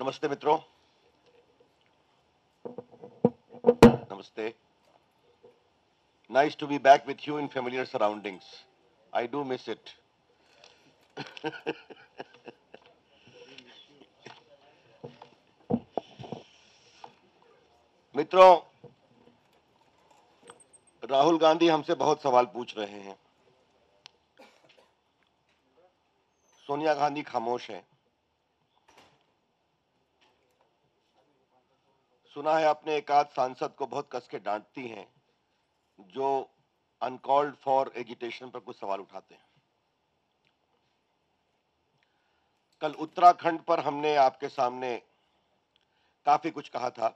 नमस्ते मित्रों, नमस्ते. Nice to be back with you in familiar surroundings. I do miss it. मित्रों, राहुल गांधी हमसे बहुत सवाल पूछ रहे हैं. सोनिया गांधी खामोश है. सुना है अपने एक आध सांसद को बहुत कस के डांटती हैं जो अनकॉल्ड फॉर एजिटेशन पर कुछ सवाल उठाते हैं. कल उत्तराखंड पर हमने आपके सामने काफी कुछ कहा था.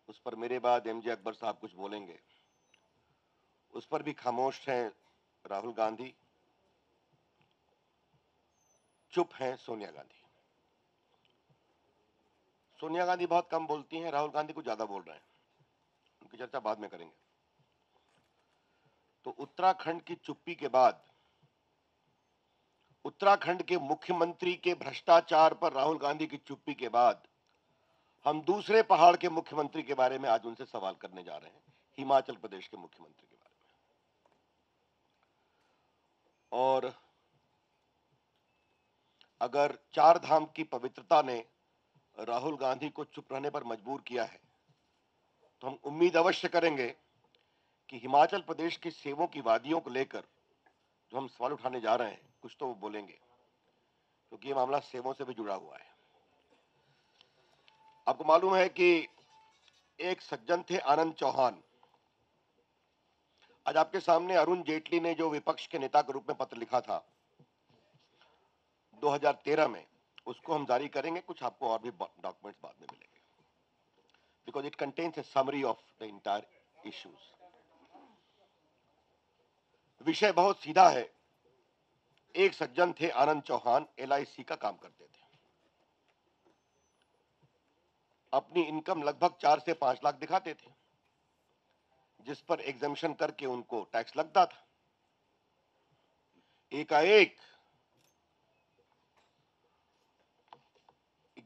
उस पर मेरे बाद एमजे अकबर साहब कुछ बोलेंगे. उस पर भी खामोश हैं राहुल गांधी, चुप हैं सोनिया गांधी. सोनिया गांधी बहुत कम बोलती हैं, राहुल गांधी कुछ ज्यादा बोल रहे हैं. उनकी चर्चा बाद में करेंगे. तो उत्तराखंड की चुप्पी के बाद, उत्तराखंड के मुख्यमंत्री के भ्रष्टाचार पर राहुल गांधी की चुप्पी के बाद, हम दूसरे पहाड़ के मुख्यमंत्री के बारे में आज उनसे सवाल करने जा रहे हैं. हिमाचल प्रदेश के मुख्यमंत्री के बारे में. और अगर चार धाम की पवित्रता ने राहुल गांधी को चुप रहने पर मजबूर किया है, तो हम उम्मीद अवश्य करेंगे कि हिमाचल प्रदेश की सेवों की वादियों को लेकर जो हम सवाल उठाने जा रहे हैं, कुछ तो वो बोलेंगे, क्योंकि ये मामला सेवों से भी जुड़ा हुआ है. आपको मालूम है कि एक सज्जन थे आनंद चौहान. आज आपके सामने अरुण जेटली ने जो विपक्ष के नेता के रूप में पत्र लिखा था 2013 में, उसको हम जारी करेंगे. कुछ आपको और भी डॉक्यूमेंट्स बाद में मिलेंगे, because it contains A summary of the entire issues. विषय बहुत सीधा है. एक सज्जन थे आनंद चौहान, LIC का काम करते थे. अपनी इनकम लगभग 4 से 5 लाख दिखाते थे, जिस पर एग्जम्पशन करके उनको टैक्स लगता था. एकाएक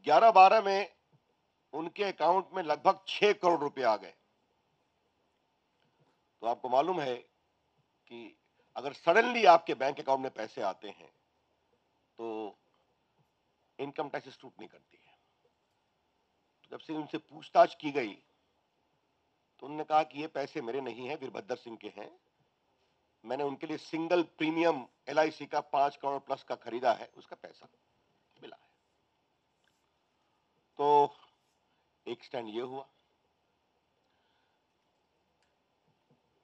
11-12 में उनके अकाउंट में लगभग 6 करोड़ रुपए आ गए. तो आपको मालूम है कि अगर सडनली आपके बैंक अकाउंट में पैसे आते हैं तो इनकम टैक्स छूट नहीं करती है. तो जब से उनसे पूछताछ की गई तो उन्होंने कहा कि ये पैसे मेरे नहीं हैं, वीरभद्र सिंह के हैं. मैंने उनके लिए सिंगल प्रीमियम LIC का 5 करोड़ प्लस का खरीदा है, उसका पैसा मिला है. तो एक स्टैंड ये हुआ.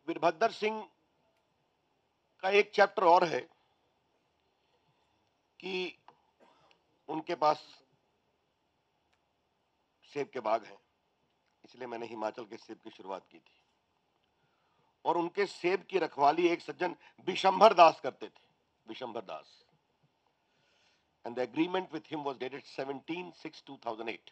वीरभद्र सिंह का एक चैप्टर और है कि उनके पास सेब के बाग हैं, इसलिए मैंने हिमाचल के सेब की शुरुआत की थी. और उनके सेब की रखवाली एक सज्जन बिशंभर दास करते थे. Bishambhar Das. And the agreement with him was dated 17/6/2008.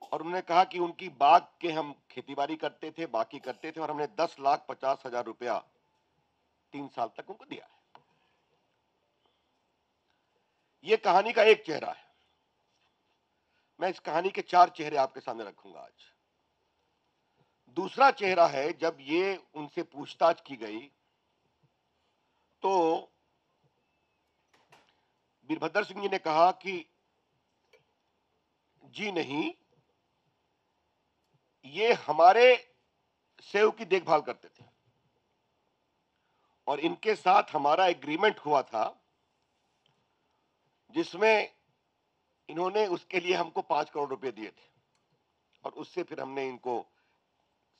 और उन्होंने कहा कि उनकी बाग के हम खेतीबाड़ी करते थे, बाकी करते थे, और हमने 10,50,000 रुपया 3 साल तक उनको दिया है. यह कहानी का एक चेहरा है. मैं इस कहानी के 4 चेहरे आपके सामने रखूंगा आज. दूसरा चेहरा है, जब ये उनसे पूछताछ की गई तो वीरभद्र सिंह जी ने कहा कि जी नहीं, ये हमारे सेव की देखभाल करते थे और इनके साथ हमारा एग्रीमेंट हुआ था जिसमें इन्होंने उसके लिए हमको 5 करोड़ रुपए दिए थे, और उससे फिर हमने इनको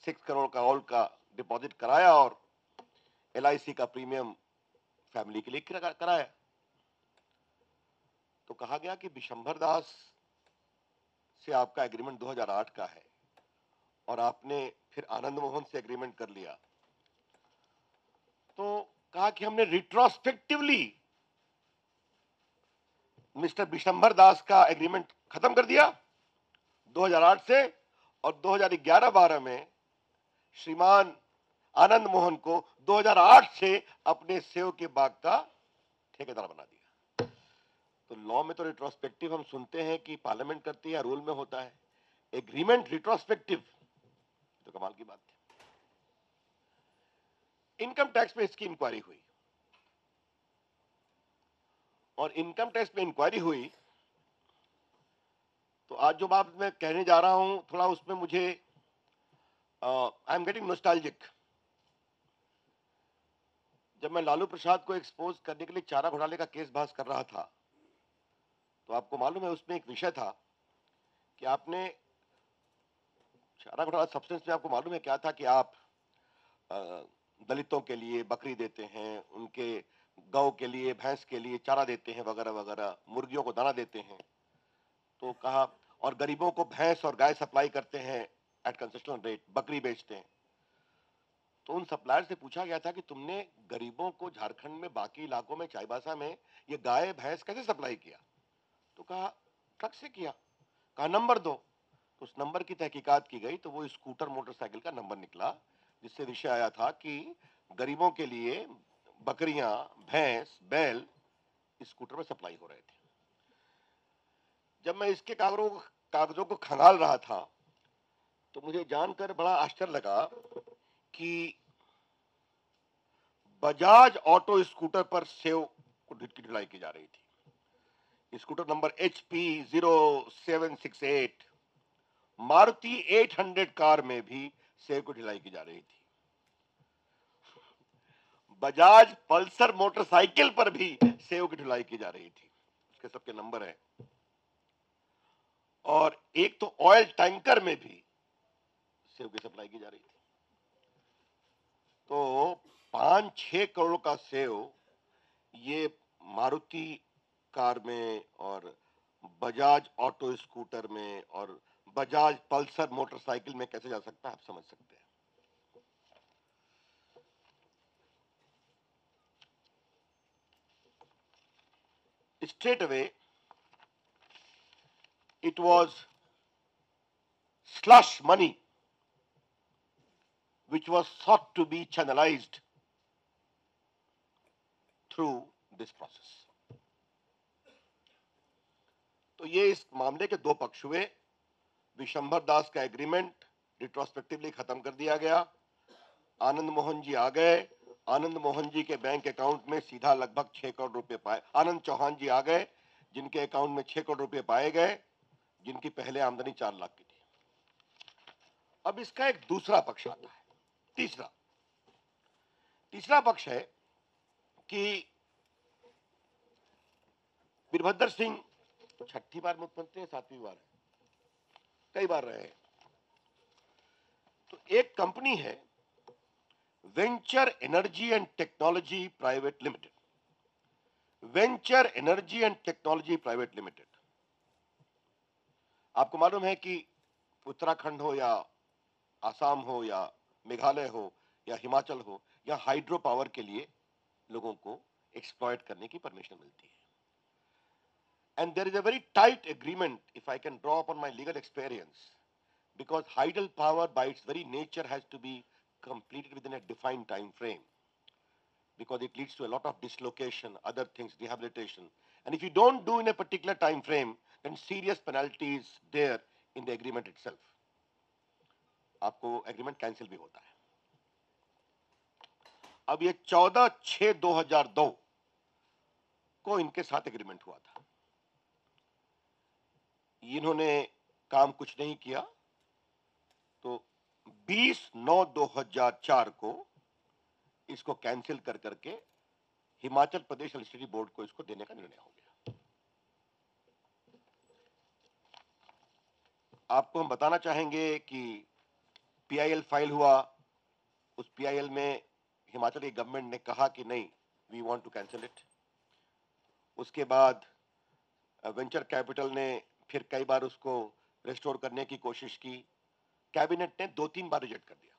6 करोड़ का ऑल का डिपॉजिट कराया और LIC का प्रीमियम फैमिली के लिए कराया. तो कहा गया कि बिशंभर दास से आपका एग्रीमेंट 2008 का है और आपने फिर आनंद मोहन से एग्रीमेंट कर लिया. तो कहा कि हमने रिट्रोस्पेक्टिवली मिस्टर बिशंभर दास का एग्रीमेंट खत्म कर दिया 2008 से, और 2011-12 में श्रीमान आनंद मोहन को 2008 से अपने सेव के बाग का ठेकेदार बना दिया। तो लॉ में तो रिट्रोस्पेक्टिव हम सुनते हैं कि पार्लियामेंट करती है, रूल में होता है। एग्रीमेंट रिट्रोस्पेक्टिव, तो कमाल की बात थी। इनकम टैक्स में इसकी इंक्वायरी हुई, और इनकम टैक्स में इंक्वायरी हुई तो आज जो बात मैं कहने जा रहा हूं, थोड़ा उसमें मुझे आई एम गेटिंग नॉस्टैल्जिक। जब मैं लालू प्रसाद को एक्सपोज करने के लिए चारा घोटाले का केस बहस कर रहा था, तो आपको मालूम है उसमें एक विषय था कि आपने चारा घोटाला सब्सटेंस में आपको मालूम है क्या था कि आप दलितों के लिए बकरी देते हैं, उनके गौ के लिए, भैंस के लिए चारा देते हैं वगैरह वगैरह, मुर्गियों को दाना देते हैं। तो कहा, और गरीबों को भैंस और गाय सप्लाई करते हैं एट कंसेशनल रेट, बकरी बेचते हैं। तो उन सप्लायर से पूछा गया था कि तुमने गरीबों को झारखंड में, बाकी इलाकों में, चाईबासा में ये गाय भैंस कैसे सप्लाई किया? तो कहा ट्रक से किया। कहा नंबर दो। तो उस नंबर की तहकीकात की गई, तो वो स्कूटर मोटरसाइकिल का नंबर निकला, जिससे विषय आया था कि गरीबों के लिए बकरियां, भैंस, बैल स्कूटर में सप्लाई हो रहे थे। जब मैं इसके कागजों को खंगाल रहा था, तो मुझे जानकर बड़ा आश्चर्य लगा कि बजाज ऑटो स्कूटर पर सेव की ढुलाई की जा रही थी। Scooter number HP 0768, Maruti 800 car में भी सेव की ढुलाई की जा रही थी। बजाज पल्सर मोटरसाइकिल पर भी सेव की ढुलाई की जा रही थी, उसके सबके नंबर हैं। और एक तो ऑयल टैंकर में भी सेव की सप्लाई की जा रही थी। तो 5-6 करोड़ का सेव ये मारुति कार में, और बजाज ऑटो स्कूटर में, और बजाज पल्सर मोटरसाइकिल में कैसे जा सकता है, आप समझ सकते हैं। Straight away it was slush money which was sought to be channelized through this process. तो ये इस मामले के दो पक्ष हुए। विशंभर दास का एग्रीमेंट रिट्रोस्पेक्टिवली खत्म कर दिया गया। आनंद मोहन जी आ गए, आनंद मोहन जी के बैंक अकाउंट में सीधा लगभग 6 करोड़ रुपए पाए। आनंद चौहान जी आ गए, जिनके अकाउंट में 6 करोड़ रुपए पाए गए, जिनकी पहले आमदनी 4 लाख की थी। अब इसका एक दूसरा पक्ष आता है, तीसरा पक्ष है कि वीरभद्र सिंह 6ठी बार मुख्यमंत्री है, 7वीं बार है, कई बार रहे हैं। तो एक कंपनी है venture energy and technology private limited, venture energy and technology private limited. आपको मालूम है कि उत्तराखंड हो या आसाम हो या मेघालय हो या हिमाचल हो, या हाइड्रो पावर के लिए लोगों को एक्सप्लॉइट करने की परमिशन मिलती है। And there is a very tight agreement, if I can draw upon my legal experience, because hydel power by its very nature has to be completed within a defined time frame, because it leads to a lot of dislocation, other things, rehabilitation. And if you don't do in a particular time frame, then serious penalty is there in the agreement itself. आपको agreement cancel भी होता है। अब ये 14/6/2002 को इनके साथ agreement हुआ था। इन्होंने काम कुछ नहीं किया, तो 20/9/2004 को इसको कैंसिल कर करके हिमाचल प्रदेश इलेक्ट्रिसिटी बोर्ड को इसको देने का निर्णय हो गया। आपको हम बताना चाहेंगे कि PIL फाइल हुआ, उस PIL में हिमाचल की गवर्नमेंट ने कहा कि नहीं, we want to cancel it. उसके बाद वेंचर कैपिटल ने फिर कई बार उसको रिस्टोर करने की कोशिश की, कैबिनेट ने 2-3 बार रिजेक्ट कर दिया।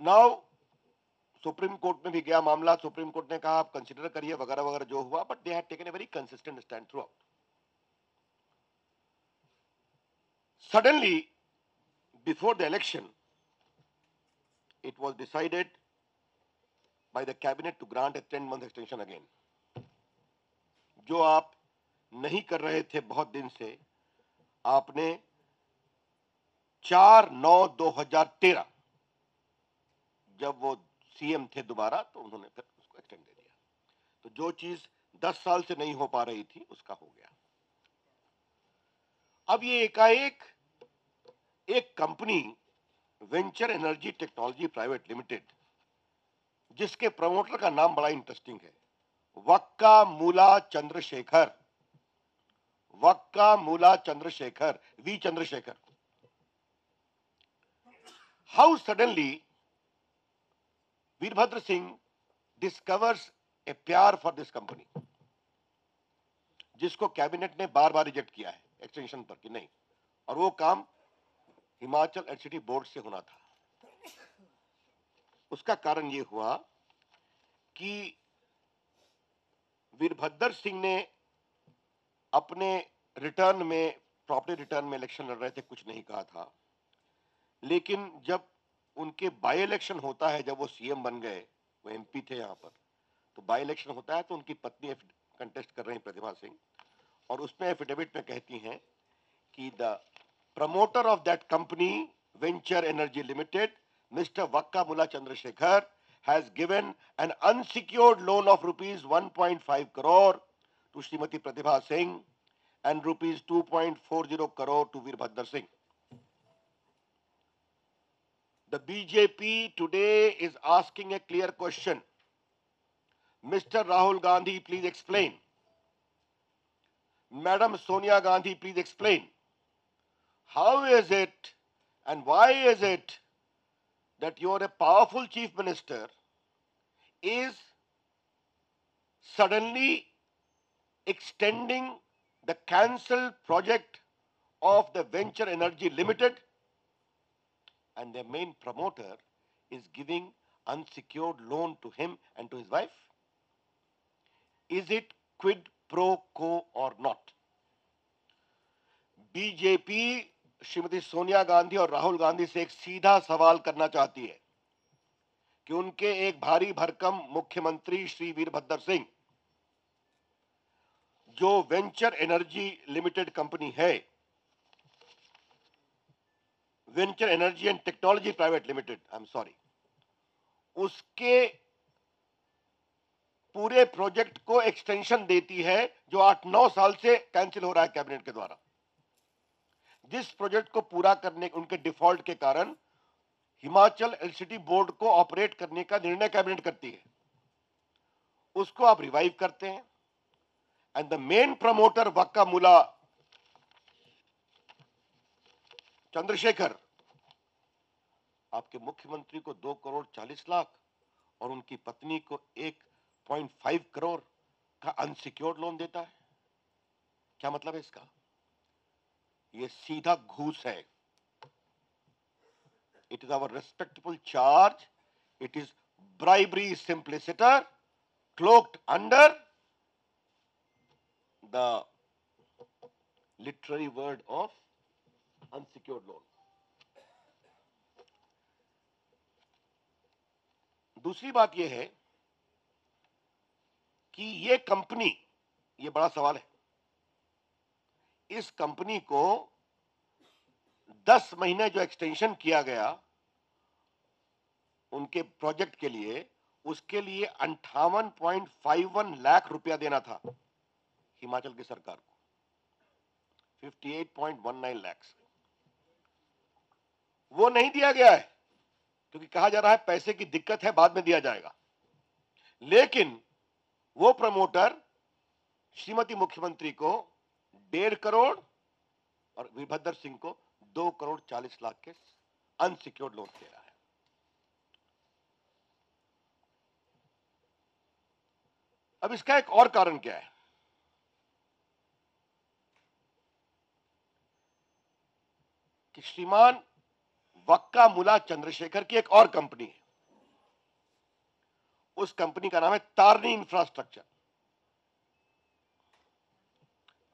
नाउ सुप्रीम कोर्ट में भी गया मामला, सुप्रीम कोर्ट ने कहा आप कंसिडर करिए वगैरह वगैरह जो हुआ, but they had taken a very consistent stand through out. Suddenly, before the election, it was decided by the cabinet to grant a 10-month extension again. जो आप नहीं कर रहे थे बहुत दिन से, आपने 4/9/2013 जब वो सीएम थे दोबारा, तो उन्होंने फिर उसको एक्सटेंड दे दिया। तो जो चीज 10 साल से नहीं हो पा रही थी, उसका हो गया। अब ये एकाएक एक company venture energy technology private limited, जिसके प्रमोटर का नाम बड़ा इंटरेस्टिंग है, Vakka Mula Chandrasekhar, Vakka Mula Chandrasekhar, V Chandrasekhar, how suddenly Virbhadra Singh discovers a प्यार फॉर दिस कंपनी, जिसको कैबिनेट ने बार बार रिजेक्ट किया है एक्सटेंशन पर कि नहीं, और वो काम हिमाचल एलसीटी बोर्ड से होना था। उसका कारण ये हुआ कि वीरभद्र सिंह ने अपने रिटर्न में, प्रॉपर्टी रिटर्न में, इलेक्शन लड़ रहे थे, कुछ नहीं कहा था, लेकिन जब उनके बाई इलेक्शन होता है, जब वो सीएम बन गए, वो एमपी थे यहाँ पर, तो बाई इलेक्शन होता है, तो उनकी पत्नी कंटेस्ट कर रही प्रतिभा सिंह, और उसमें एफिडेविट में कहती हैं कि the promoter of that company venture energy limited, mister Vakka Mula Chandrasekhar, has given an unsecured loan of rupees 1.5 crore to Srimati Pratibha Singh and rupees 2.40 crore to Veerbhadra Singh. The BJP today is asking a clear question. Mr. Rahul Gandhi, please explain. Madam Sonia Gandhi, please explain. How is it and why is it that you are a powerful chief minister is suddenly extending the cancelled project of the Venture Energy Limited, and their main promoter is giving unsecured loan to him and to his wife? Is it quid pro quo or not? BJP Shrimati Sonia Gandhi और राहुल गांधी से एक सीधा सवाल करना चाहती है कि उनके एक भारी भरकम मुख्यमंत्री श्री वीरभद्र सिंह, जो वेंचर एनर्जी लिमिटेड कंपनी है, venture energy and technology private limited, I am sorry, उसके पूरे प्रोजेक्ट को एक्सटेंशन देती है, जो 8-9 साल से कैंसिल हो रहा है कैबिनेट के द्वारा। जिस प्रोजेक्ट को पूरा करने, उनके डिफॉल्ट के कारण हिमाचल एलसीटी बोर्ड को ऑपरेट करने का निर्णय कैबिनेट करती है, उसको आप रिवाइव करते हैं, एंड द मेन प्रमोटर वक्का मुला चंद्रशेखर आपके मुख्यमंत्री को 2,40,00,000 और उनकी पत्नी को 1.5 करोड़ का अनसिक्योर्ड लोन देता है। क्या मतलब है इसका? ये सीधा घूस है। It is our respectable charge. It is bribery simpliciter cloaked under the literary word of unsecured loan. दूसरी बात यह है कि ये कंपनी, ये बड़ा सवाल है, इस कंपनी को 10 महीने जो एक्सटेंशन किया गया उनके प्रोजेक्ट के लिए, उसके लिए 58.51 लाख रुपया देना था हिमाचल की सरकार को, 58.19 लाख। वो नहीं दिया गया है क्योंकि कहा जा रहा है पैसे की दिक्कत है, बाद में दिया जाएगा। लेकिन वो प्रमोटर श्रीमती मुख्यमंत्री को 1.5 करोड़ और वीरभद्र सिंह को 2,40,00,000 के अनसिक्योर्ड लोन दे रहा है। अब इसका एक और कारण क्या है कि श्रीमान वक्का मुला चंद्रशेखर की एक और कंपनी है, उस कंपनी का नाम है Tarini infrastructure,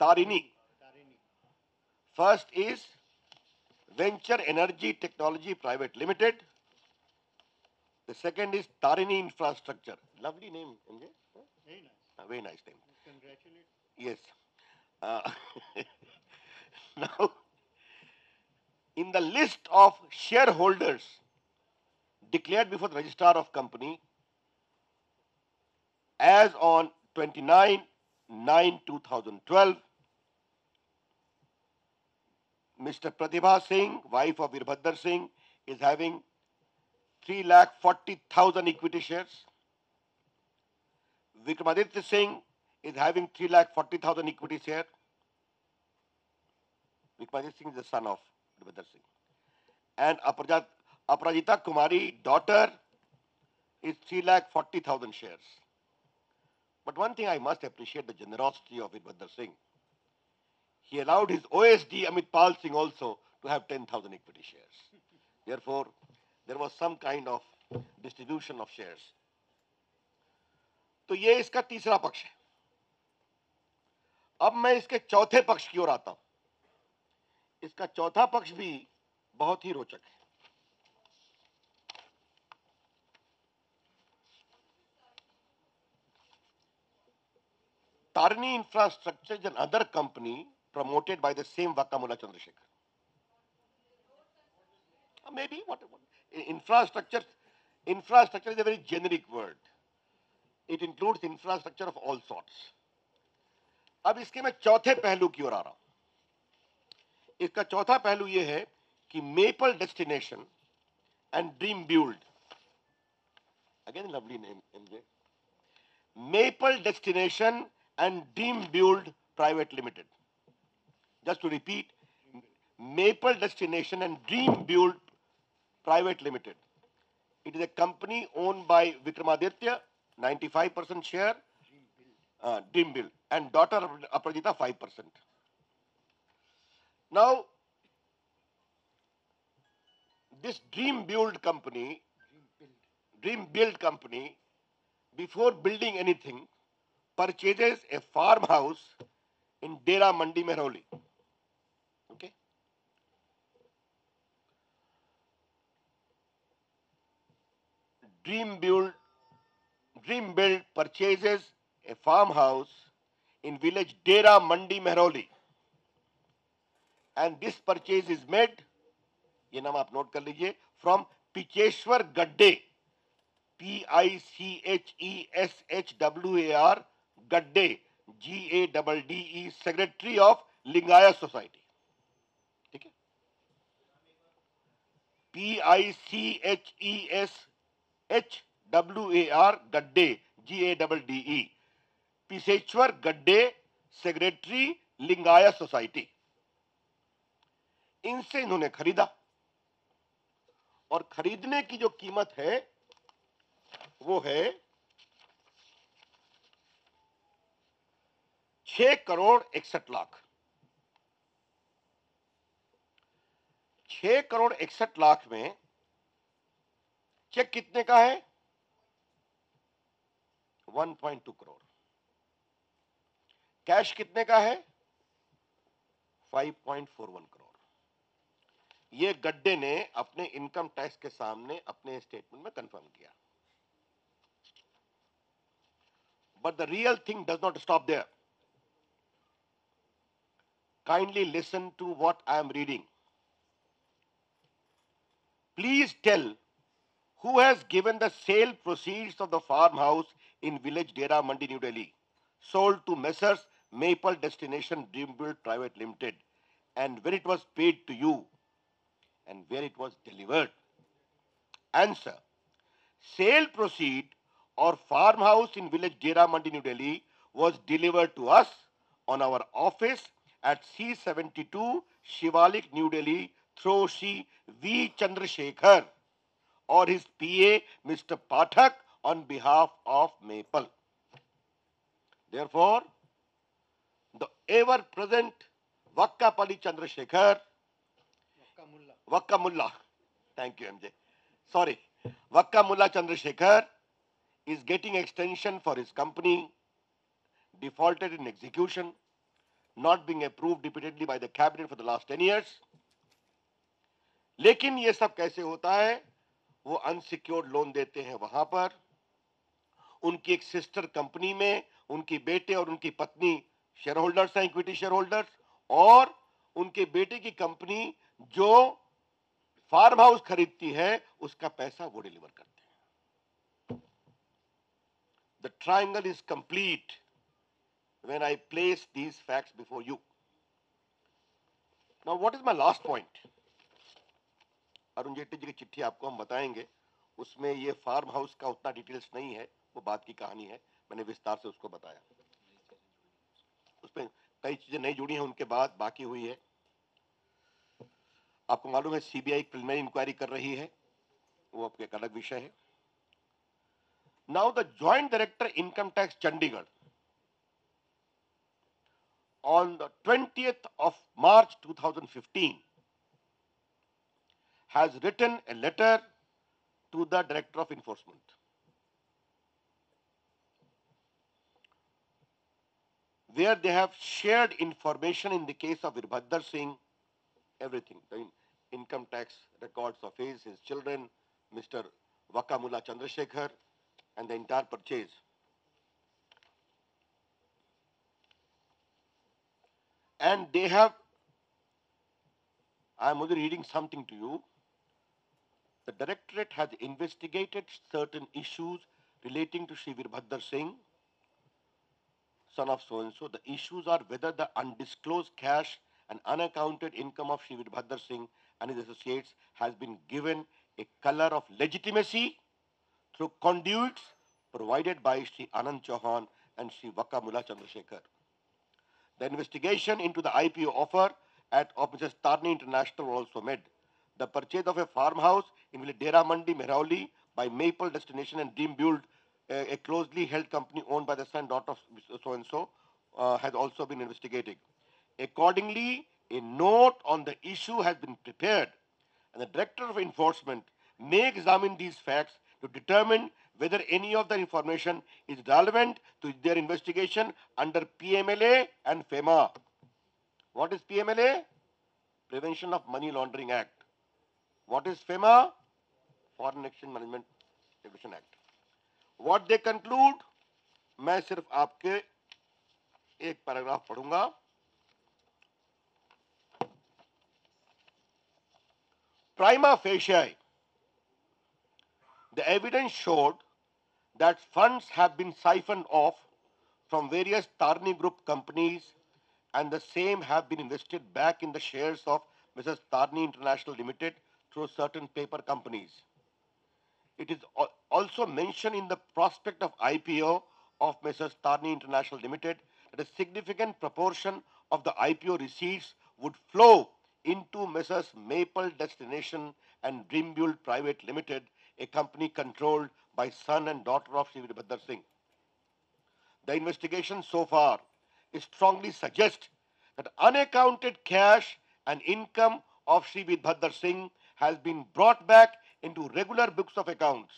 Tarini. First is venture energy technology private limited, The second is Tarini Infrastructure. Lovely name, MJ. Very nice. Very nice name. Congratulate. Yes. Uh, now, in the list of shareholders declared before the registrar of company as on 29/9/2012, Mr. Pratibha Singh, wife of Virbhadar Singh, is having 3,40,000 equity shares. Vikramaditya Singh is having 3,40,000 equity shares. Vikramaditya Singh is the son of Virbhadar Singh. And Aparajita Kumari, daughter, is 3,40,000 shares. But one thing I must appreciate the generosity of Virbhadar Singh. He allowed his OSD Amit Pal Singh also to have 10,000 equity shares. Therefore, there was some kind of distribution of shares. तो ये इसका तीसरा पक्ष है. अब मैं इसके चौथे पक्ष की ओर आता हूं. इसका चौथा पक्ष भी बहुत ही रोचक है. Tarini Infrastructure is another company promoted by the same Vakkamula Chandrasekhar. Maybe whatever. Infrastructure is a very generic word. It includes infrastructure of all sorts. अब इसके मैं चौथे पहलू की ओर आ रहा हूं. इसका चौथा पहलू यह है कि maple destination and dream build, again lovely name MJ, maple destination and Dream Build Private Limited. Just to repeat, Maple Destination and Dream Build Private Limited. It is a company owned by Vikramaditya, 95% share, Dream Build, and daughter Aparajita, 5%. Now, this Dream Build company, before building anything, purchases a farmhouse in Dera Mandi, Mehrauli. Okay. Dream Build purchases a farmhouse in village Dera Mandi, Mehrauli. And this purchase is made, ये नाम आप note कर लीजिए, from Picheshwar Gadde, Picheshwar Gadde, Gadde, Secretary of Lingaya Society. ठीक है? Picheshwar Gadde, Gadde, Picheshwar Gadde, Secretary Lingaya Society. इनसे इन्होंने खरीदा और खरीदने की जो कीमत है वो है 6,61,00,000. 6,61,00,000 में चेक कितने का है? 1.2 करोड़. कैश कितने का है? 5.41 करोड़. ये गड्ढे ने अपने इनकम टैक्स के सामने अपने स्टेटमेंट में कंफर्म किया. But the real thing does not stop there. Kindly listen to what I am reading. Please tell who has given the sale proceeds of the farmhouse in village Dera Mandi, New Delhi, sold to Messrs. Maple Destination Dream Build Private Limited, and when it was paid to you, and where it was delivered. Answer. Sale proceed or farmhouse in village Dera Mandi, New Delhi was delivered to us on our office at C72 Shivalik, New Delhi through Shri V. Chandrasekhar or his PA Mr. Pathak on behalf of Maple. Therefore, the ever-present Vakkapalli Chandrasekhar, Vakkamullah, thank you MJ, sorry, Vakkamullah Chandrasekhar is getting extension for his company, defaulted in execution, not being approved repeatedly by the cabinet for the last 10 years. लेकिन ये सब कैसे होता है? वो unsecured loan देते हैं वहां पर। उनकी एक सिस्टर कंपनी में उनकी बेटे और उनकी पत्नी शेयर होल्डर्स हैं, इक्विटी शेयर होल्डर्स, और उनके बेटे की कंपनी जो फार्म हाउस खरीदती है उसका पैसा वो डिलीवर करते हैं। The triangle is complete when I place these facts before you. Now, what is my last point? Arun Jaitley ji की चिट्ठी आपको हम बताएंगे, उसमें ये फार्म हाउस का उतना डिटेल्स नहीं है, वो बात की कहानी है, मैंने विस्तार से उसको बताया। उसमें कई चीजें नई जुड़ी हैं, उनके बाद बाकी हुई है। आपको मालूम है सीबीआई प्रिलिमिनरी इंक्वायरी कर रही है, वो आपका एक अलग विषय है। Now the joint director income tax Chandigarh on the 20th of March 2015 has written a letter to the Director of Enforcement, where they have shared information in the case of Virbhadar Singh, everything, the income tax records of his children, Mr. Vakamula Chandrasekhar, and the entire purchase. And they have, I am only reading something to you. The Directorate has investigated certain issues relating to Shri Virbhadar Singh, son of so-and-so. The issues are whether the undisclosed cash and unaccounted income of Shri Virbhadar Singh and his associates has been given a color of legitimacy through conduits provided by Shri Anand Chauhan and Shri Vakamula Chandrasekhar. The investigation into the IPO offer of Mrs. Tarni International was also made. The purchase of a farmhouse in Dera Mandi, Mehrauli by Maple Destination and Dream Build, a closely held company owned by the son and daughter of so-and-so, has also been investigated. Accordingly, a note on the issue has been prepared, and the Director of Enforcement may examine these facts to determine whether any of the information is relevant to their investigation under PMLA and FEMA. What is PMLA? Prevention of Money Laundering Act. What is FEMA? Foreign Exchange Management Regulation Act. What they conclude? मैं सिर्फ आपके एक paragraph पढ़ूंगा। Prima facie, the evidence showed that funds have been siphoned off from various Tarni Group companies and the same have been invested back in the shares of Mrs. Tarni International Limited through certain paper companies. It is also mentioned in the prospect of IPO of Mrs. Tarni International Limited that a significant proportion of the IPO receipts would flow into Mrs. Maple Destination and Dreambuild Private Limited, a company controlled by son and daughter of Shri Virbhadar Singh. The investigation so far strongly suggests that unaccounted cash and income of Shri Virbhadar Singh has been brought back into regular books of accounts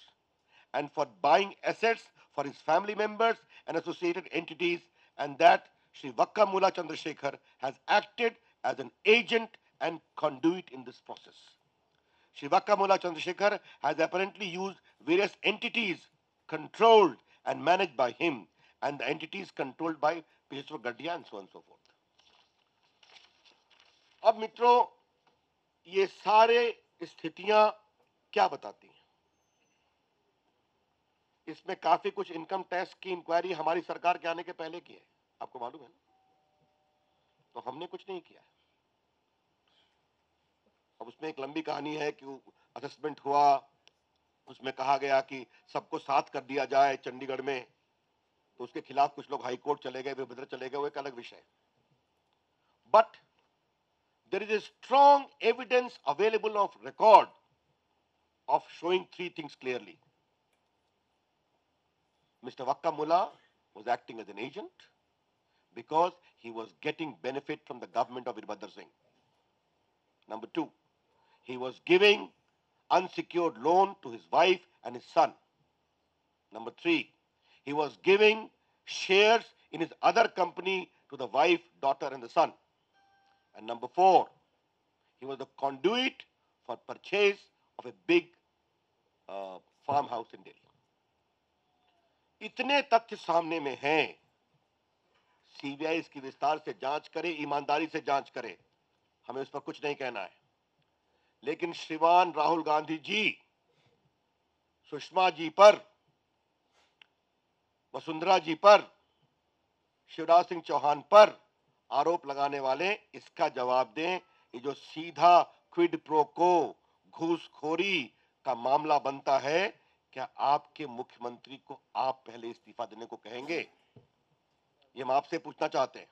and for buying assets for his family members and associated entities, and that Shri Vakamula Chandrasekhar has acted as an agent and conduit in this process. Shri Vakamula Chandrasekhar has apparently used various entities controlled and managed by him and the entities controlled by Peshwar Gadhia and so on and so forth. अब मित्रों, ये सारे स्थितियां क्या बताती हैं? इसमें काफी कुछ इनकम टैक्स की इंक्वायरी हमारी सरकार के आने के पहले की है, आपको मालूम है ना? तो हमने कुछ नहीं किया। अब उसमें एक लंबी कहानी है कि असेसमेंट हुआ, उसमें कहा गया कि सबको साथ कर दिया जाए चंडीगढ़ में, तो उसके खिलाफ कुछ लोग हाई कोर्ट चले गए, वीरभद्र चले गए, वो एक अलग विषय है। But there is a strong evidence available of record of showing three things clearly. Mr. Vakamula was acting as an agent because he was getting benefit from the government of Virbhadar Singh. Number two, he was giving unsecured loan to his wife and his son. Number three, he was giving shares in his other company to the wife, daughter, and the son. And number four, he was the conduit for purchase of a big farm house in Delhi. इतने तथ्य सामने में हैं, CBI इसकी विस्तार से जांच करे, ईमानदारी से जांच करे, हमें उस पर कुछ नहीं कहना है। लेकिन श्रीमान राहुल गांधी जी, सुषमा जी पर, वसुंधरा जी पर, शिवराज सिंह चौहान पर आरोप लगाने वाले इसका जवाब दें। ये जो सीधा क्विड प्रो को, घूसखोरी का मामला बनता है, क्या आपके मुख्यमंत्री को आप पहले इस्तीफा देने को कहेंगे? ये हम आपसे पूछना चाहते हैं,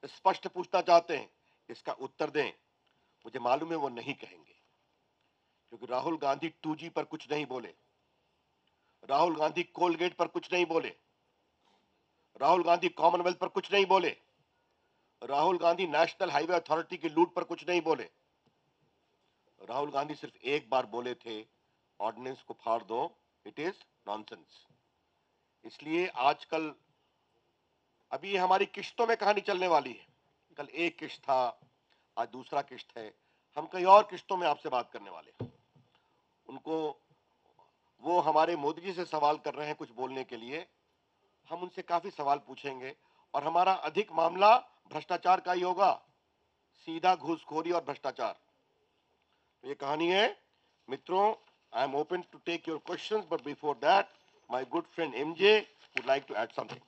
स्पष्ट पूछना चाहते हैं, इसका उत्तर दें। मुझे मालूम है वो नहीं कहेंगे, क्योंकि राहुल गांधी 2G पर कुछ नहीं बोले, राहुल गांधी कोलगेट पर कुछ नहीं बोले, राहुल गांधी कॉमनवेल्थ पर कुछ नहीं बोले, Rahul Gandhi national highway authority की लूट पर कुछ नहीं बोले। राहुल गांधी सिर्फ एक बार बोले थे, ऑर्डिनेंस को फाड़ दो, इट इज नॉनसेंस। इसलिए आजकल अभी हमारी किश्तों में कहानी चलने वाली है। कल एक किश्त था, आज दूसरा किश्त है, हम कई और किश्तों में आपसे बात करने वाले हैं। उनको, वो हमारे मोदी जी से सवाल कर रहे हैं कुछ बोलने के लिए, हम उनसे काफी सवाल पूछेंगे, और हमारा अधिक मामला भ्रष्टाचार का ही होगा, सीधा घूसखोरी और भ्रष्टाचार। तो ये कहानी है मित्रों। I am open to take your questions, but before that my good friend MJ would like to add something.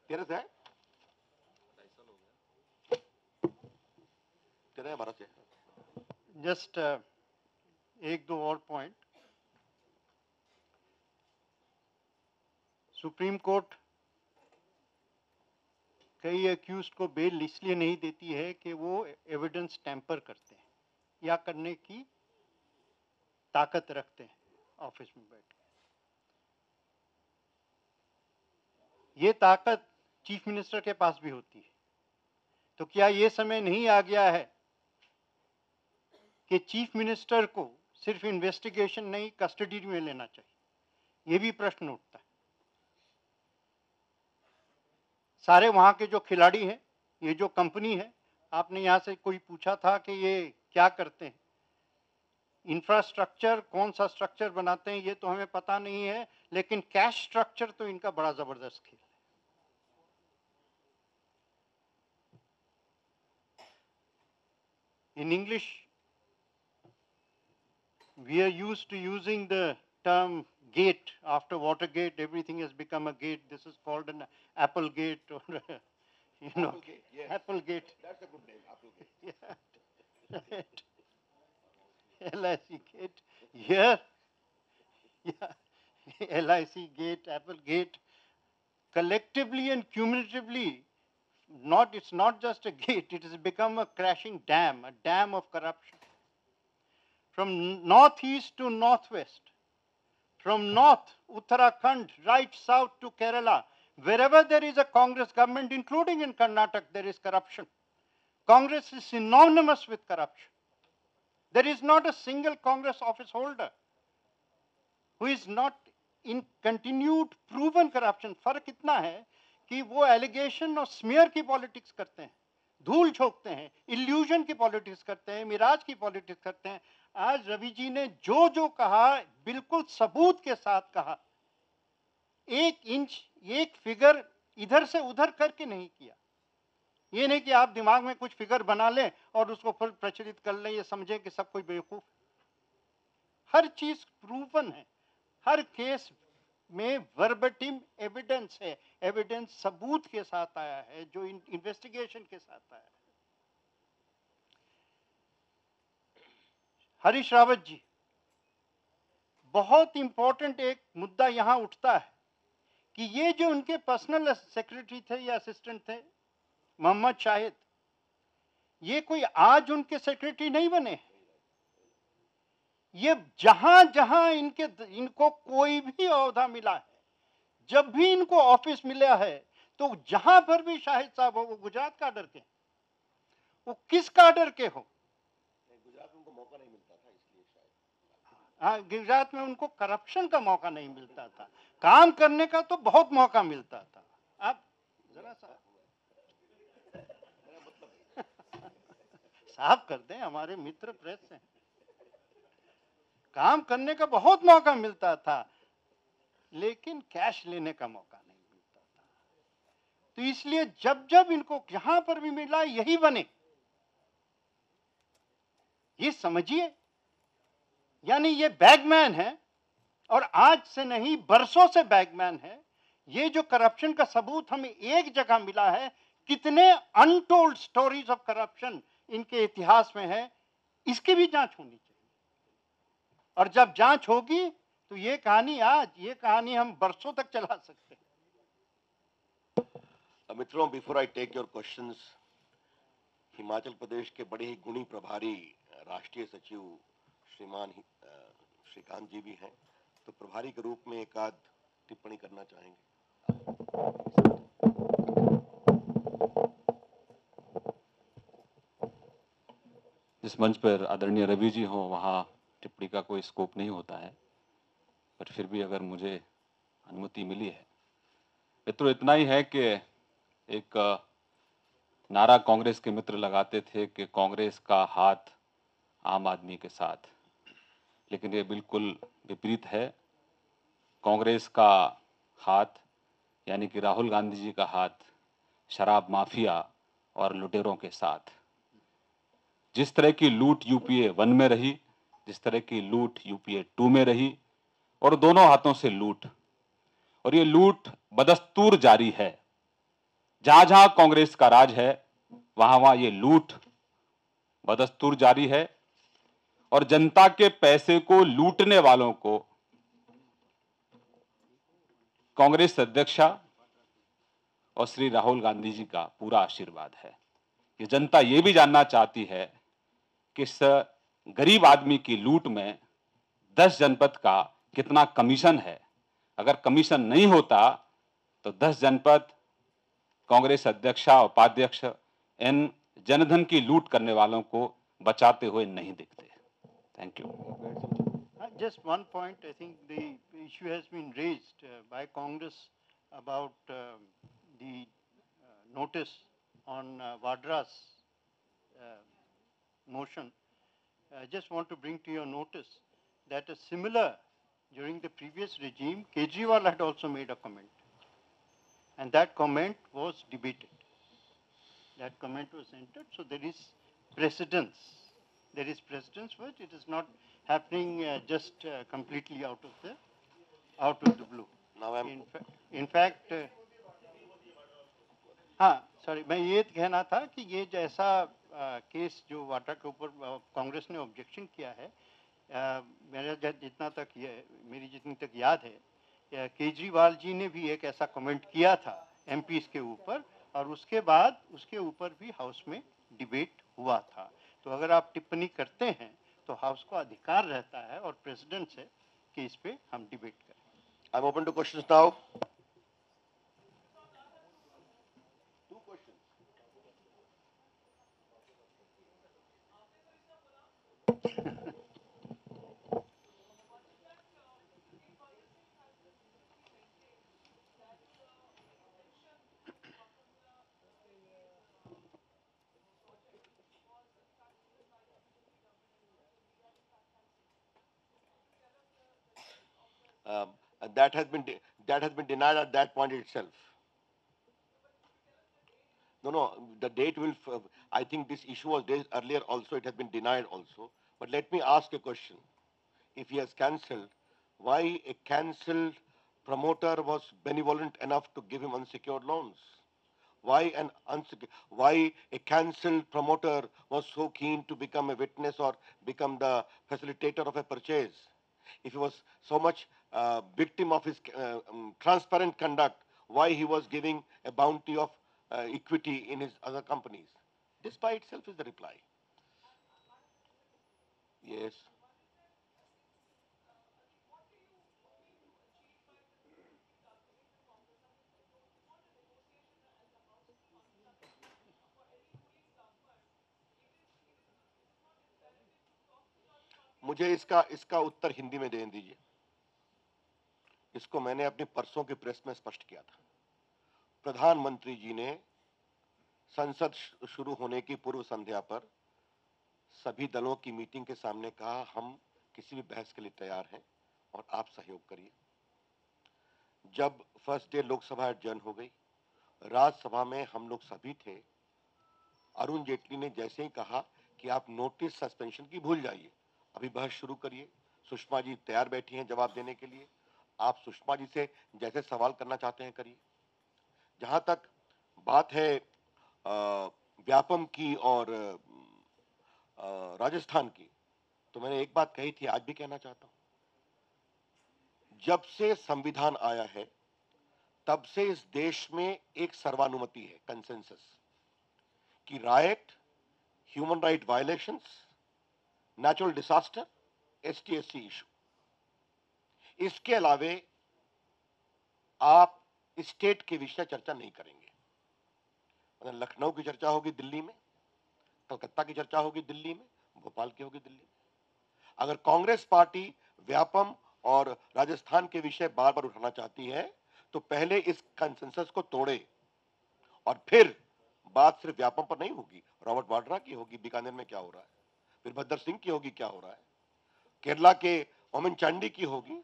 तेरे से तेरे 12 से जस्ट एक दो और पॉइंट। सुप्रीम कोर्ट कई अक्यूज को बेल इसलिए नहीं देती है कि वो एविडेंस टैंपर करते हैं या करने की ताकत रखते हैं ऑफिस में बैठ के। ये ताकत चीफ मिनिस्टर के पास भी होती है। तो क्या ये समय नहीं आ गया है कि चीफ मिनिस्टर को सिर्फ इन्वेस्टिगेशन नहीं, कस्टडी में लेना चाहिए? ये भी प्रश्न उठता है। सारे वहां के जो खिलाड़ी हैं, ये जो कंपनी है, आपने यहां से कोई पूछा था कि ये क्या करते हैं, इंफ्रास्ट्रक्चर, कौन सा स्ट्रक्चर बनाते हैं ये तो हमें पता नहीं है, लेकिन कैश स्ट्रक्चर तो इनका बड़ा जबरदस्त खेल है। In English, we are used to using the term gate. After Watergate, everything has become a gate. This is called an Apple gate, or you know, Applegate, yes. Applegate. That's a good name, Applegate. Yeah, right. LIC gate. Here, yeah, LIC gate, Apple gate. Collectively and cumulatively, it's not just a gate, it has become a crashing dam, a dam of corruption. From northeast to northwest, from north, Uttarakhand, right south to Kerala, wherever there is a Congress government, including in Karnataka, there is corruption. Congress is synonymous with corruption. There is not a single Congress office holder who is not in continued proven corruption. फर्क इतना है कि वो allegation और smear की politics करते हैं, धूल झोंकते हैं, इल्यूजन की पॉलिटिक्स करते हैं, मिराज की पॉलिटिक्स करते हैं। आज रवि जी ने जो जो कहा, बिल्कुल सबूत के साथ कहा। एक इंच, एक फिगर इधर से उधर करके नहीं किया। ये नहीं कि आप दिमाग में कुछ फिगर बना लें और उसको फिर प्रचलित कर लें, ये समझें कि सब कोई बेवकूफ। हर चीज प्रूवन है, हर केस में वर्बटिम एविडेंस है, एविडेंस सबूत के साथ आया है, जो इन्वेस्टिगेशन के साथ आया है। हरीश रावत जी, बहुत इंपॉर्टेंट एक मुद्दा यहां उठता है कि ये जो उनके पर्सनल सेक्रेटरी थे या असिस्टेंट थे, मोहम्मद शाहिद, ये कोई आज उनके सेक्रेटरी नहीं बने। ये जहां जहां इनको कोई भी ओहदा मिला है, जब भी इनको ऑफिस मिला है, तो जहां पर भी शाहिद साहब हो, वो गुजरात काडर के, वो किस काडर के हो, गुजरात में उनको मौका नहीं मिलता था, इसलिए शायद। हाँ, गुजरात में उनको करप्शन का मौका नहीं मिलता था, काम करने का तो बहुत मौका मिलता था। आप जरा सा साफ कर दें, हमारे मित्र प्रेस हैं। काम करने का बहुत मौका मिलता था, लेकिन कैश लेने का मौका नहीं मिलता था। तो इसलिए जब जब इनको जहां पर भी मिला यही बने, ये समझिए, यानी ये बैगमैन है, और आज से नहीं बरसों से बैगमैन है। ये जो करप्शन का सबूत हमें एक जगह मिला है, कितने अनटोल्ड स्टोरीज ऑफ करप्शन इनके इतिहास में है, इसकी भी जांच होनी चाहिए। और जब जांच होगी तो ये कहानी हम बरसों तक चला सकते हैं। मित्रों, before I take your questions, Himachal Pradesh के बड़े ही गुणी प्रभारी राष्ट्रीय सचिव श्रीमान श्रीकांत जी भी हैं, तो प्रभारी के रूप में एक आध टिप्पणी करना चाहेंगे। जिस मंच पर आदरणीय रवि जी हों वहाँ टिप्पणी का कोई स्कोप नहीं होता है, पर फिर भी अगर मुझे अनुमति मिली है, मित्रों इतना ही है कि एक नारा कांग्रेस के मित्र लगाते थे कि कांग्रेस का हाथ आम आदमी के साथ, लेकिन ये बिल्कुल विपरीत है। कांग्रेस का हाथ यानी कि राहुल गांधी जी का हाथ शराब माफिया और लुटेरों के साथ। जिस तरह की लूट यूपीए 1 में रही, जिस तरह की लूट यूपीए 2 में रही, और दोनों हाथों से लूट, और ये लूट बदस्तूर जारी है। जहां जहां कांग्रेस का राज है वहां वहां ये लूट बदस्तूर जारी है, और जनता के पैसे को लूटने वालों को कांग्रेस अध्यक्षा और श्री राहुल गांधी जी का पूरा आशीर्वाद है। ये जनता ये भी जानना चाहती है कि इस गरीब आदमी की लूट में 10 जनपद का कितना कमीशन है। अगर कमीशन नहीं होता तो 10 जनपद कांग्रेस अध्यक्षा उपाध्यक्ष इन जनधन की लूट करने वालों को बचाते हुए नहीं दिखते। Thank you. Just one point, I think the issue has been raised by Congress about the notice on Vadra's motion. I just want to bring to your notice that a similar, during the previous regime, Kejriwal had also made a comment, and that comment was debated. That comment was entered, so there is precedence. There is precedence, but it is not happening just completely out of the blue. Now In fact, हाँ, sorry, मैं ये कहना था कि ये जैसा case जो वाड्रा के ऊपर कांग्रेस ने ऑब्जेक्शन किया है, मेरी जितनी तक याद है, केजरीवाल जी ने भी एक ऐसा कमेंट किया था एमपीज के ऊपर, और उसके बाद उसके ऊपर भी हाउस में डिबेट हुआ था। तो अगर आप टिप्पणी करते हैं तो हाउस को अधिकार रहता है और प्रेसिडेंट से कि इस पे हम डिबेट करें। आई am open two questions now. That has been denied at that point itself. No, the date will. I think this issue was raised earlier also. It has been denied also. But let me ask a question: if he has cancelled, why a cancelled promoter was benevolent enough to give him unsecured loans? Why a cancelled promoter was so keen to become a witness or become the facilitator of a purchase? If he was so much victim of his transparent conduct, why he was giving a bounty of equity in his other companies? This by itself is the reply. Yes. मुझे इसका उत्तर हिंदी में दे दीजिए। इसको मैंने अपनी परसों की press में स्पष्ट किया था। प्रधानमंत्री जी ने संसद शुरू होने की पूर्व संध्या पर सभी दलों की मीटिंग के सामने कहा हम किसी भी बहस के लिए तैयार हैं और आप सहयोग करिए। जब फर्स्ट डे लोकसभा एडजर्न हो गई, राज्यसभा में हम लोग सभी थे। अरुण जेटली ने जैसे ही कहा कि आप नोटिस सस्पेंशन की भूल जाइए, अभी बहस शुरू करिए। सुषमा जी तैयार बैठी हैं जवाब देने के लिए। आप सुषमा जी से जैसे सवाल करना चाहते हैं करिए। जहां तक बात है व्यापम की और राजस्थान की, तो मैंने एक बात कही थी, आज भी कहना चाहता हूं। जब से संविधान आया है तब से इस देश में एक सर्वानुमति है, कंसेंसस, कि right, human right violations, natural disaster, ST SC issue, इसके अलावे आप स्टेट के विषय चर्चा नहीं करेंगे। मतलब लखनऊ की चर्चा होगी दिल्ली में, कलकत्ता की चर्चा होगी दिल्ली में, भोपाल की होगी दिल्ली में। अगर कांग्रेस पार्टी व्यापम और राजस्थान के विषय बार बार उठाना चाहती है तो पहले इस कंसेंसस को तोड़े और फिर बात सिर्फ व्यापम पर नहीं होगी, रॉबर्ट वाड्रा की होगी, बीकानेर में क्या हो रहा है, फिर भद्र सिंह की होगी क्या हो रहा है, केरला के ओमन चांडी की होगी,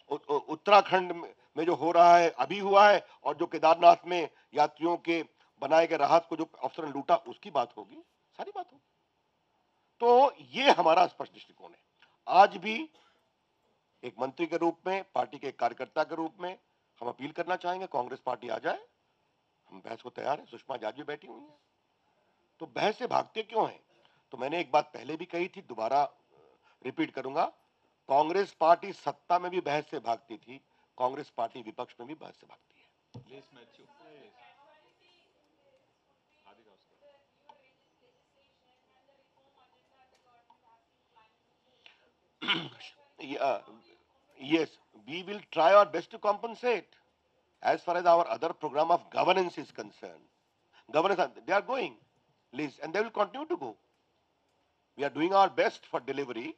उत्तराखंड में जो हो रहा है अभी हुआ है, और जो केदारनाथ में यात्रियों के बनाए गए राहत को जो अफसर ने लूटा उसकी बात होगी, सारी बात होगी। तो ये हमारा स्पष्ट दृष्टिकोण है। आज भी एक मंत्री के रूप में, पार्टी के कार्यकर्ता के रूप में हम अपील करना चाहेंगे, कांग्रेस पार्टी आ जाए, हम बहस को तैयार है। सुषमा जी आज भी बैठी हुई है, तो बहस से भागते क्यों हैं? तो मैंने एक बात पहले भी कही थी, दोबारा रिपीट करूंगा, कांग्रेस पार्टी सत्ता में भी बहस से भागती थी, कांग्रेस पार्टी विपक्ष में भी बहस से भागती है। Yes, we will try our best to compensate. As far as our other program of governance is concerned, governance, they are going, Liz, and they will continue to go. We are doing our best for delivery.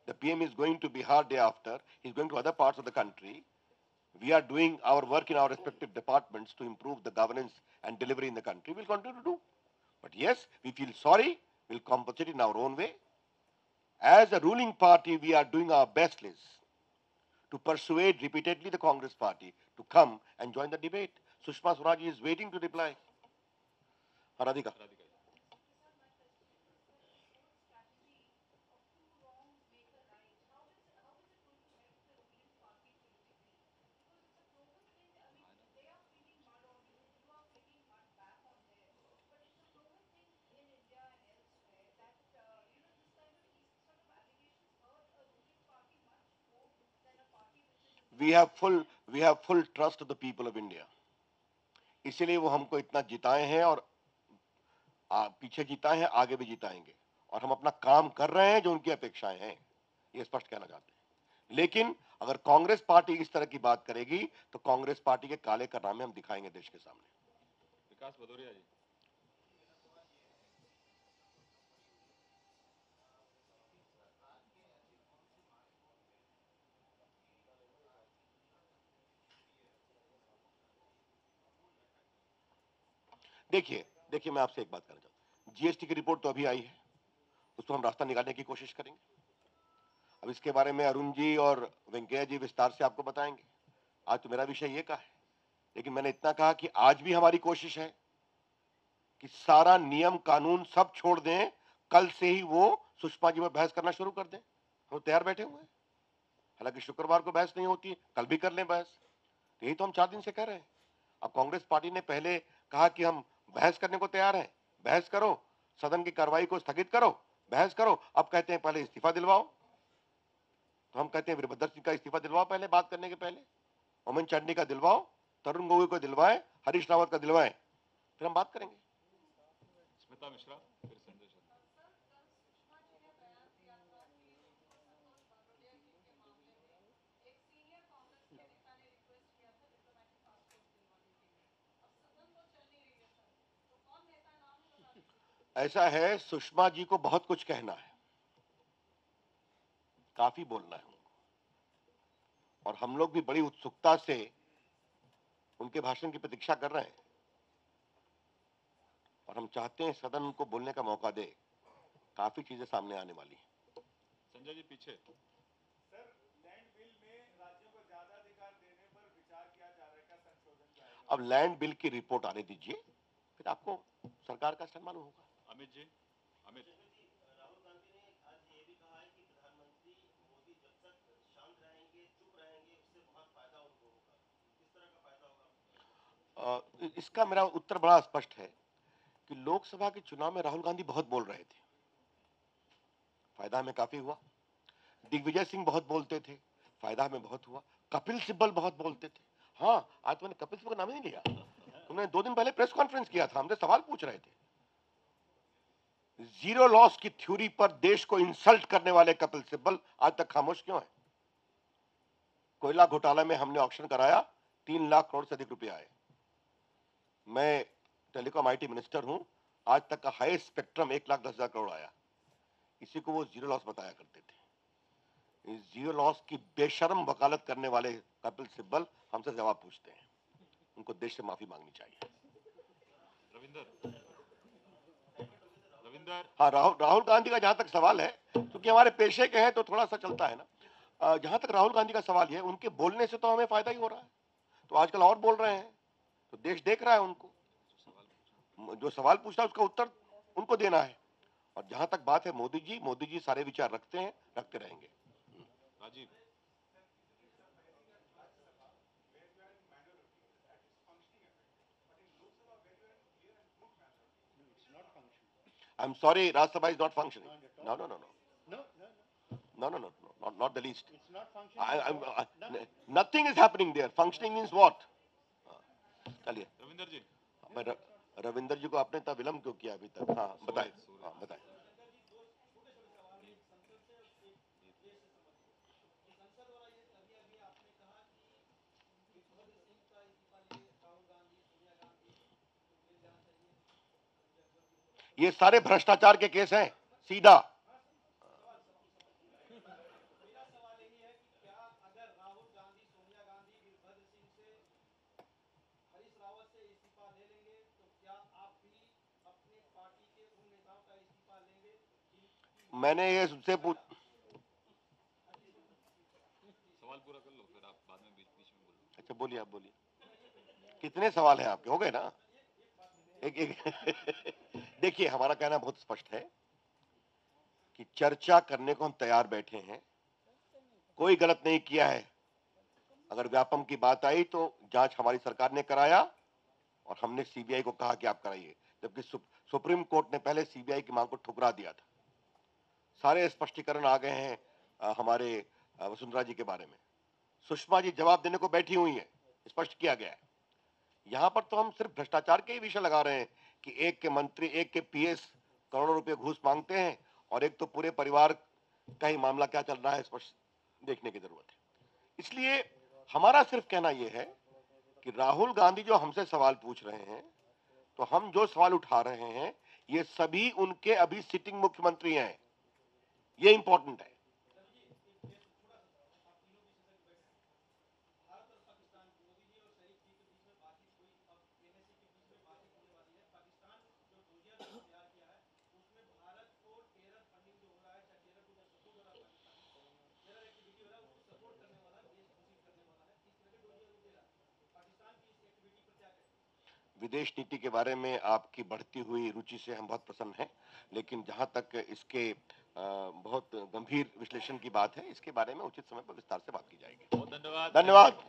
The PM is going to Bihar day after. He's going to other parts of the country. We are doing our work in our respective departments to improve the governance and delivery in the country. We'll continue to do. But yes, we feel sorry. We'll compensate in our own way. As a ruling party, we are doing our best, Liz, to persuade repeatedly the Congress party to come and join the debate. Sushma Swaraj is waiting to reply. Radhika. We have full trust of the people of India. इसलिए वो हमको इतना जिताए हैं और पीछे जिताए हैं, आगे भी जिताएंगे, और हम अपना काम कर रहे हैं जो उनकी अपेक्षाएं हैं, ये स्पष्ट कहना चाहते हैं। लेकिन अगर कांग्रेस पार्टी इस तरह की बात करेगी तो कांग्रेस पार्टी के काले कारनामे हम दिखाएंगे देश के सामने। विकास भदौरिया जी। देखिए मैं आपसे एक बात कहना चाहता हूं, जीएसटी की रिपोर्ट तो अभी आई है, उसको हम रास्ता निकालने की कोशिश करेंगे। अब इसके बारे में अरुण जी और वेंकैया जी विस्तार से आपको बताएंगे। आज तो मेरा विषय ये का है, लेकिन मैंने इतना कहा कि आज भी हमारी कोशिश है कि सारा नियम कानून सब छोड़ दें, कल से ही वो सुषमा जी पर बहस करना शुरू कर दें। हम तैयार बैठे हुए हैं, हालांकि शुक्रवार को बहस नहीं होती, कल भी कर लें बहस। यही तो हम 4 दिन से कह रहे हैं। अब कांग्रेस पार्टी ने पहले कहा कि हम बहस करने को तैयार हैं, बहस करो, सदन की कार्रवाई को स्थगित करो, बहस करो। अब कहते हैं पहले इस्तीफा दिलवाओ, तो हम कहते हैं वीरभद्र सिंह का इस्तीफा दिलवाओ, पहले बात करने के पहले ओमन चांडी का दिलवाओ, तरुण गोगोई को दिलवाए, हरीश रावत का दिलवाए, फिर हम बात करेंगे। स्मिता मिश्रा, फिर संजय शर्मा। ऐसा है, सुषमा जी को बहुत कुछ कहना है, काफी बोलना है उनको, और हम लोग भी बड़ी उत्सुकता से उनके भाषण की प्रतीक्षा कर रहे हैं, और हम चाहते हैं सदन उनको बोलने का मौका दे। काफी चीजें सामने आने वाली हैं। संजय जी पीछे। सर, लैंड बिल में राज्यों को ज्यादा अधिकार देने पर विचार किया जा रहा है, क्या संशोधन जाएगा? अब लैंड बिल की रिपोर्ट आने दीजिए, फिर आपको सरकार का सम्मान होगा। अमित जी, अमित। राहुल गांधी ने आज ये भी कहा है कि प्रधानमंत्री मोदी जब तक शांत रहेंगे, चुप रहेंगे, उससे बहुत फायदा उनको होगा। किस तरह का फायदा होगा? इसका मेरा उत्तर बड़ा स्पष्ट है कि लोकसभा के चुनाव में राहुल गांधी बहुत बोल रहे थे, फायदा हमें काफी हुआ। दिग्विजय सिंह बहुत बोलते थे, फायदा हमें बहुत हुआ। कपिल सिब्बल बहुत बोलते थे। हाँ, आज मैंने कपिल सिब्बल का नाम ही नहीं लिया। तुमने 2 दिन पहले प्रेस कॉन्फ्रेंस किया था, हमसे सवाल पूछ रहे थे। जीरो लॉस की थ्योरी पर देश को इंसल्ट करने वाले कपिल सिब्बल आज तक खामोश क्यों है? कोयला घोटाला में हमने ऑक्शन कराया, 3 लाख करोड़ से अधिक रुपए आए। मैं टेलीकॉम आईटी मिनिस्टर हूं, आज तक का हाईएस्ट स्पेक्ट्रम 1,10,000 करोड़ आया। इसी को वो जीरो लॉस बताया करते थे। इस जीरो लॉस की बेशर्म वकालत करने वाले कपिल सिब्बल हमसे जवाब पूछते हैं। उनको देश से माफी मांगनी चाहिए। रविंदर। हाँ, राहुल गांधी का जहां तक सवाल है, क्योंकि हमारे पेशे के हैं तो थोड़ा सा चलता है ना। जहां तक राहुल गांधी का सवाल है, उनके बोलने से तो हमें फायदा ही हो रहा है। तो आजकल और बोल रहे हैं, तो देश देख रहा है उनको। जो सवाल पूछा उसका उत्तर उनको देना है। और जहां तक बात है मोदी जी सारे विचार रखते हैं, रखते रहेंगे। Rajeev. I am sorry, Rajya Sabha is not functioning. No, no, no, no. No, no, no. No, no, no, no, not the least. It's not functioning. Nothing is happening there. Functioning means what? चलिए, रविंदर जी। रविंदर जी को आपने इतना विलम्ब क्यों किया अभी तक? हाँ, बताएं। हाँ, बताएं। ये सारे भ्रष्टाचार के केस हैं, सीधा। मैंने ये उससे पूछ, सवाल पूरा कर लो, फिर आप बाद में बीच बीच में बोलो। अच्छा बोलिए, आप बोलिए। कितने सवाल हैं आपके? हो गए ना? एक देखिए, हमारा कहना बहुत स्पष्ट है कि चर्चा करने को हम तैयार बैठे हैं। कोई गलत नहीं किया है। अगर व्यापम की बात आई तो जांच हमारी सरकार ने कराया और हमने सीबीआई को कहा कि आप कराइए, जबकि सुप्रीम कोर्ट ने पहले सीबीआई की मांग को ठुकरा दिया था। सारे स्पष्टीकरण आ गए हैं हमारे वसुंधरा जी के बारे में। सुषमा जी जवाब देने को बैठी हुई हैं, स्पष्ट किया गया है। यहां पर तो हम सिर्फ भ्रष्टाचार के ही विषय लगा रहे हैं कि एक के मंत्री, एक के पीएस करोड़ों रुपए घूस मांगते हैं, और एक तो पूरे परिवार का ही मामला क्या चल रहा है स्पष्ट देखने की जरूरत है। इसलिए हमारा सिर्फ कहना यह है कि राहुल गांधी जो हमसे सवाल पूछ रहे हैं, तो हम जो सवाल उठा रहे हैं, ये सभी उनके अभी सिटिंग मुख्यमंत्री हैं। ये इंपॉर्टेंट है। विदेश नीति के बारे में आपकी बढ़ती हुई रुचि से हम बहुत प्रसन्न हैं, लेकिन जहां तक इसके बहुत गंभीर विश्लेषण की बात है, इसके बारे में उचित समय पर विस्तार से बात की जाएगी। बहुत धन्यवाद। धन्यवाद।